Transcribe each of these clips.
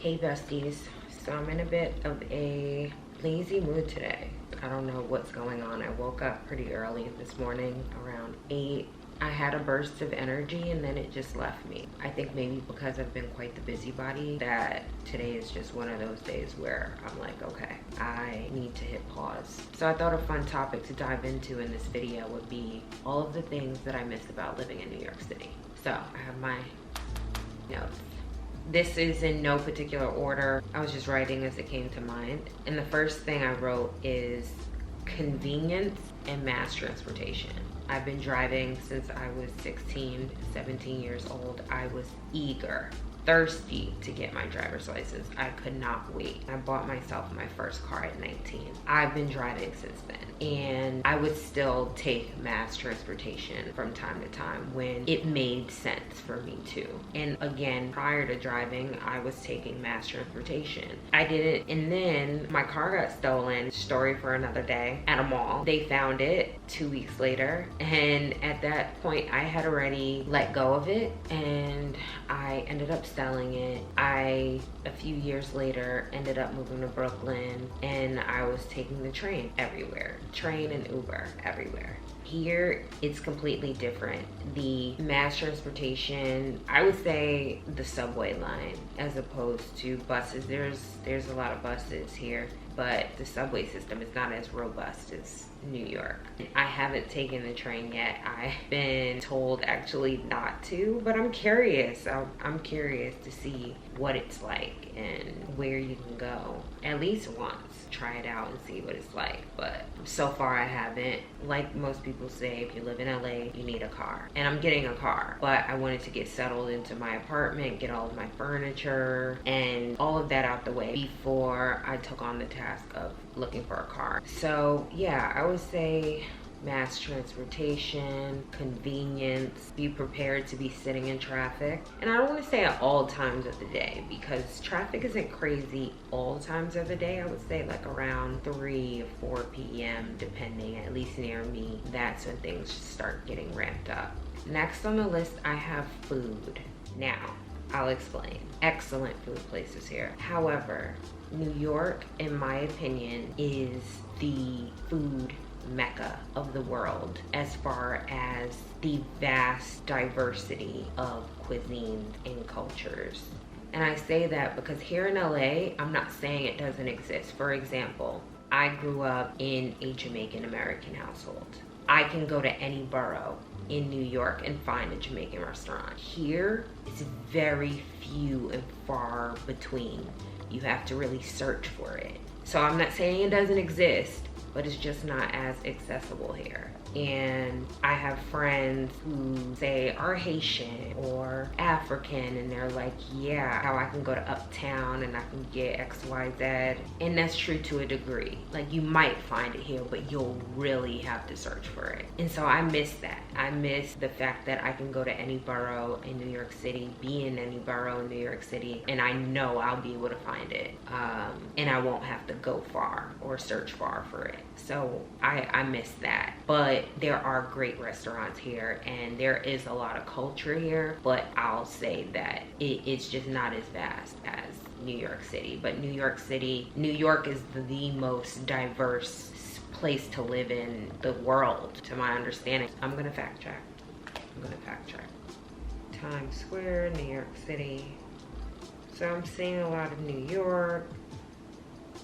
Hey besties, so I'm in a bit of a lazy mood today. I don't know what's going on. I woke up pretty early this morning, around 8. I had a burst of energy and then it just left me. I think maybe because I've been quite the busybody that today is just one of those days where I'm like, okay, I need to hit pause. So I thought a fun topic to dive into in this video would be all of the things that I miss about living in New York City. So I have my notes. This is in no particular order. I was just writing as it came to mind. And the first thing I wrote is convenience and mass transportation. I've been driving since I was 16, 17 years old. I was eager, thirsty to get my driver's license. I could not wait. I bought myself my first car at 19. I've been driving since then. And I would still take mass transportation from time to time when it made sense for me to. And again, prior to driving, I was taking mass transportation. I didn't, and then my car got stolen, story for another day, at a mall. They found it 2 weeks later. And at that point, I had already let go of it and I ended up selling it. A few years later, ended up moving to Brooklyn and I was taking the train everywhere. Train and Uber everywhere. Here, it's completely different. The mass transportation, I would say the subway line as opposed to buses. There's a lot of buses here, but the subway system is not as robust as New York. I haven't taken the train yet. I've been told actually not to, but I'm curious. I'm curious to see what it's like and where you can go at least once. Try it out and see what it's like. But so far I haven't. Like most people say, if you live in LA, you need a car. And I'm getting a car, but I wanted to get settled into my apartment, get all of my furniture and all of that out the way before I took on the task of looking for a car. So yeah, I would say mass transportation, convenience, be prepared to be sitting in traffic. And I don't want to say at all times of the day because traffic isn't crazy all times of the day. I would say like around 3 or 4 p.m. depending, at least near me, that's when things start getting ramped up. Next on the list, I have food. Now, I'll explain. Excellent food places here. However, New York, in my opinion, is the food mecca of the world as far as the vast diversity of cuisines and cultures. And I say that because here in LA, I'm not saying it doesn't exist. For example, I grew up in a Jamaican American household. I can go to any borough in New York and find a Jamaican restaurant. Here, it's very few and far between. You have to really search for it. So I'm not saying it doesn't exist, but it's just not as accessible here. And I have friends who say are Haitian or African and they're like, yeah, how I can go to Uptown and I can get XYZ. And that's true to a degree. Like you might find it here, but you'll really have to search for it. And so I miss that. I miss the fact that I can go to any borough in New York City, be in any borough in New York City, and I know I'll be able to find it. And I won't have to go far or search far for it. So I miss that. But there are great restaurants here and there is a lot of culture here, but I'll say that it's just not as vast as New York City. But New York is the most diverse place to live in the world, to my understanding. I'm gonna fact check. Times Square, New York City. So I'm seeing a lot of New York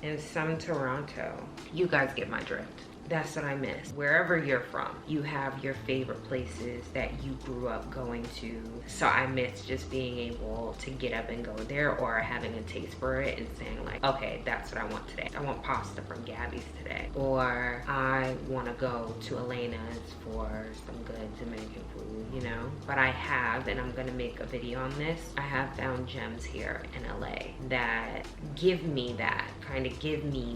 and some Toronto. You guys get my drift. That's what I miss. Wherever you're from, you have your favorite places that you grew up going to. So I miss just being able to get up and go there or having a taste for it and saying like, okay, that's what I want today. I want pasta from Gabby's today. Or I want to go to Elena's for some good Dominican food, you know? But I have, and I'm gonna make a video on this, I have found gems here in LA that give me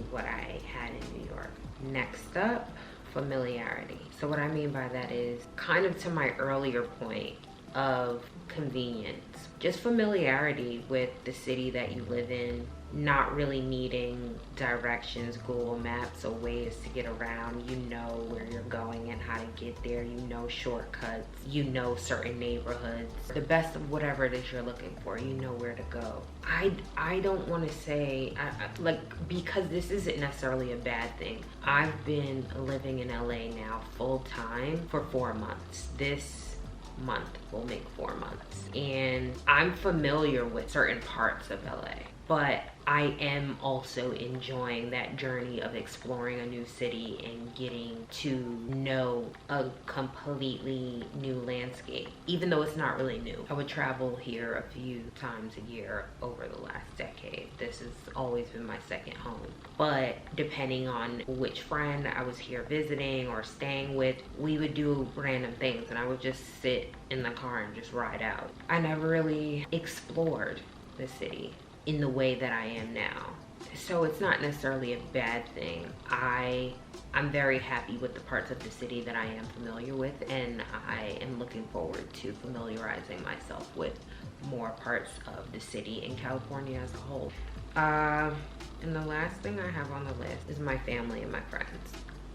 what I had in New York. Next up, familiarity. So what I mean by that is kind of to my earlier point, of convenience. Just familiarity with the city that you live in, not really needing directions, Google Maps, or ways to get around. You know where you're going and how to get there. You know shortcuts. You know certain neighborhoods. The best of whatever it is you're looking for, you know where to go. I don't want to say, like, because this isn't necessarily a bad thing. I've been living in LA now full time for 4 months. This month will make 4 months. And I'm familiar with certain parts of LA. But I am also enjoying that journey of exploring a new city and getting to know a completely new landscape, even though it's not really new. I would travel here a few times a year over the last decade. This has always been my second home. But depending on which friend I was here visiting or staying with, we would do random things and I would just sit in the car and just ride out. I never really explored the city in the way that I am now. So it's not necessarily a bad thing. I'm very happy with the parts of the city that I am familiar with, and I am looking forward to familiarizing myself with more parts of the city and California as a whole. And the last thing I have on the list is my family and my friends,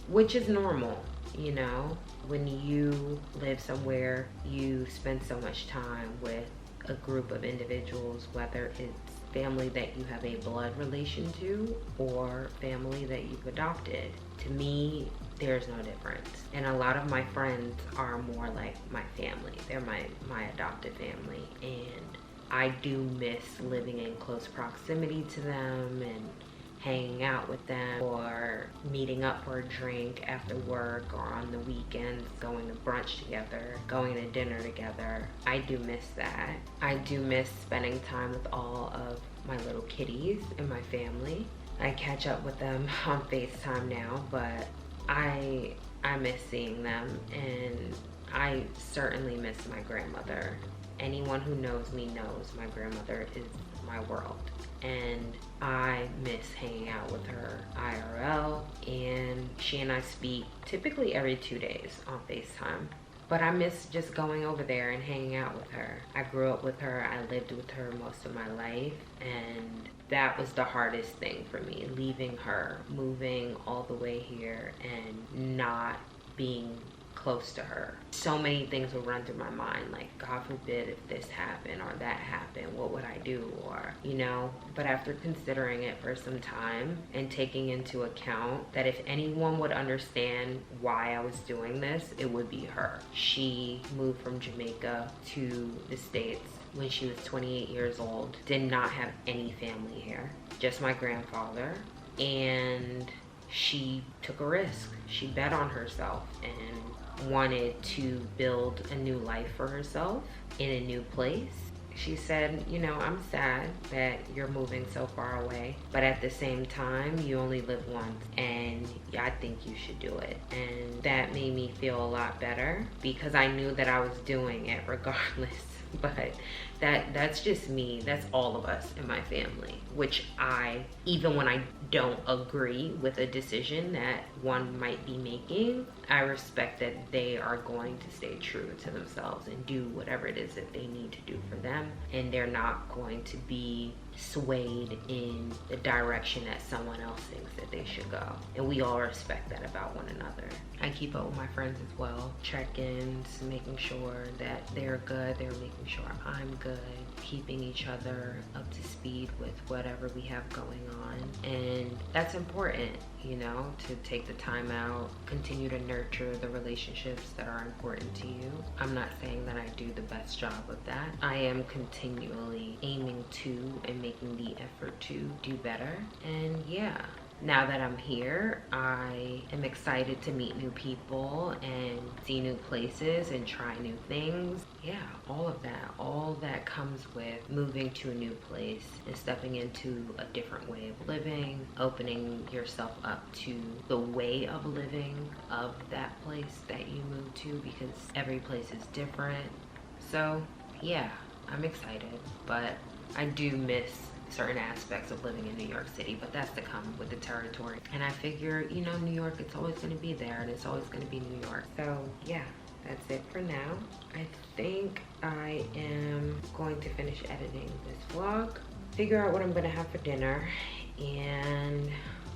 which is normal, you know? When you live somewhere, you spend so much time with a group of individuals, whether it's family that you have a blood relation to or family that you've adopted. To me, there's no difference. And a lot of my friends are more like my family. They're my adopted family. And I do miss living in close proximity to them and hanging out with them, or meeting up for a drink after work, or on the weekends going to brunch together, going to dinner together. I do miss that. I do miss spending time with all of my little kitties and my family. I catch up with them on FaceTime now, but I miss seeing them, and I certainly miss my grandmother. Anyone who knows me knows my grandmother is my world. And I miss hanging out with her IRL, and she and I speak typically every 2 days on FaceTime. But I miss just going over there and hanging out with her. I grew up with her, I lived with her most of my life, and that was the hardest thing for me, leaving her, moving all the way here and not being close to her. So many things would run through my mind, like, God forbid if this happened or that happened, what would I do? Or, you know, but after considering it for some time and taking into account that if anyone would understand why I was doing this, it would be her. She moved from Jamaica to the States when she was 28 years old, did not have any family here, just my grandfather, and she took a risk. She bet on herself and wanted to build a new life for herself in a new place. She said, you know, I'm sad that you're moving so far away, but at the same time, you only live once, and I think you should do it. And that made me feel a lot better, because I knew that I was doing it regardless. But that's just me. That's all of us in my family, which even when I don't agree with a decision that one might be making, I respect that they are going to stay true to themselves and do whatever it is that they need to do for them, and they're not going to be swayed in the direction that someone else thinks that they should go. And we all respect that about one another. I keep up with my friends as well, check-ins, making sure that they're good, they're making sure I'm good, keeping each other up to speed with whatever we have going on. And that's important, you know, to take the time out, continue to nurture the relationships that are important to you. I'm not saying that I do the best job of that. I am continually aiming to and making the effort to do better. And yeah, now that I'm here, I am excited to meet new people and see new places and try new things. Yeah, all that comes with moving to a new place and stepping into a different way of living, opening yourself up to the way of living of that place that you move to, because every place is different. So yeah, I'm excited, but I do miss certain aspects of living in New York City, but that's to come with the territory. And I figure, you know, New York, it's always going to be there, and it's always going to be New York. So yeah, that's it for now. I think I am going to finish editing this vlog, figure out what I'm gonna have for dinner, and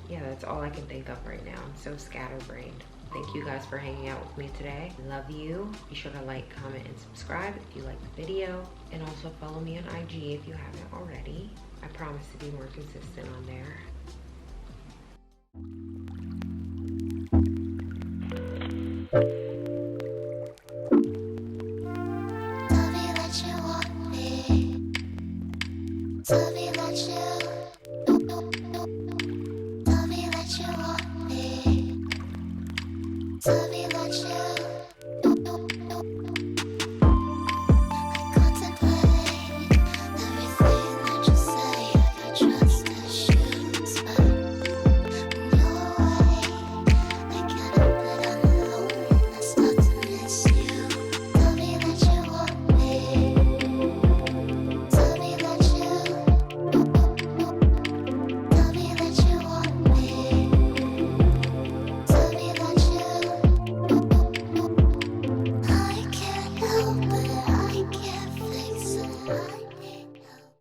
yeah, that's all I can think of right now. I'm so scatterbrained. Thank you guys for hanging out with me today. Love you. Be sure to like, comment, and subscribe if you like the video. And also follow me on IG if you haven't already. I promise to be more consistent on there. Tell me that you want me. Tell me that you